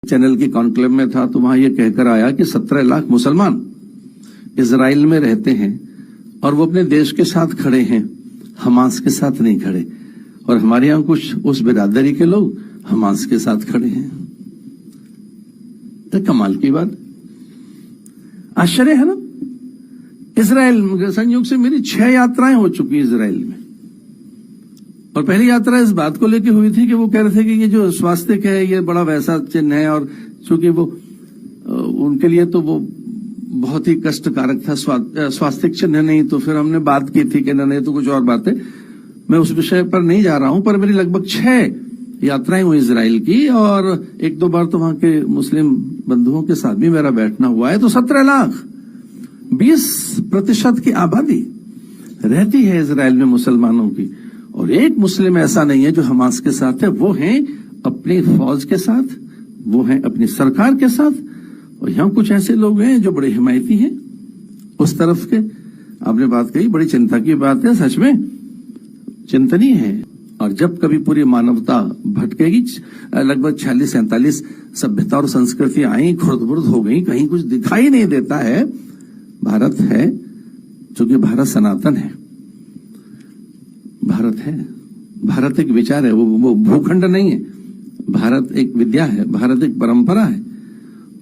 Channel की conclave में था तो वहां ये कहकर आया कि 17 लाख मुसलमान इजराइल में रहते हैं और वो अपने देश के साथ खड़े हैं, हमास के साथ नहीं खड़े। और हमारे यहां कुछ उस बिरादरी के लोग हमास के साथ खड़े हैं। तो कमाल की बात, आश्चर्य है ना। इजराइल संयोग से मेरी 6 यात्राएं हो चुकी इजराइल में, और पहली यात्रा इस बात को लेकर हुई थी कि वो कह रहे थे कि ये जो स्वास्तिक है ये बड़ा वैसा चिन्ह है, और चूंकि वो उनके लिए तो वो बहुत ही कष्टकारक था, स्वास्तिक चिन्ह नहीं। तो फिर हमने बात की थी कि नहीं तो कुछ और बात है, मैं उस विषय पर नहीं जा रहा हूं। पर मेरी लगभग 6 यात्राएं हुई इजराइल की, और 1-2 बार तो वहां के मुस्लिम बंधुओं के साथ भी मेरा बैठना हुआ है। तो 17 लाख 20% की आबादी रहती है इजराइल में मुसलमानों की, और एक मुस्लिम ऐसा नहीं है जो हमास के साथ है। वो हैं अपनी फौज के साथ, वो हैं अपनी सरकार के साथ, और यहां कुछ ऐसे लोग हैं जो बड़े हिमायती हैं उस तरफ के। आपने बात कही, बड़ी चिंता की बात है, सच में चिंतनीय है। और जब कभी पूरी मानवता भटकेगी, लगभग 46-47 सभ्यता और संस्कृति आई, खुर्द-बुर्द हो गई, कहीं कुछ दिखाई नहीं देता है। भारत है, चूंकि भारत सनातन है, भारत है, भारत एक विचार है, वो भूखंड नहीं है। भारत एक विद्या है, भारत एक परंपरा है,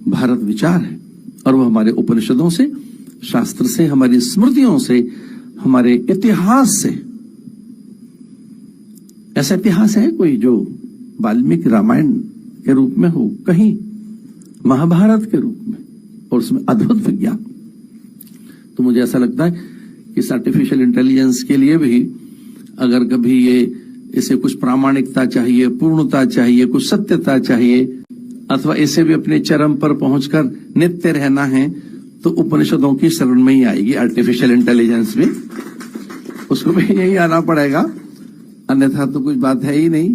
भारत विचार है, और वो हमारे उपनिषदों से, शास्त्र से, हमारी स्मृतियों से, हमारे इतिहास से। ऐसा इतिहास है कोई जो वाल्मीकि रामायण के रूप में हो, कहीं महाभारत के रूप में, और उसमें अद्भुत विज्ञान। तो मुझे ऐसा लगता है कि इस आर्टिफिशियल इंटेलिजेंस के लिए भी अगर कभी इसे कुछ प्रामाणिकता चाहिए, पूर्णता चाहिए, कुछ सत्यता चाहिए, अथवा इसे भी अपने चरम पर पहुंचकर नित्य रहना है, तो उपनिषदों की शरण में ही आएगी आर्टिफिशियल इंटेलिजेंस भी। उसको भी यही आना पड़ेगा, अन्यथा तो कुछ बात है ही नहीं।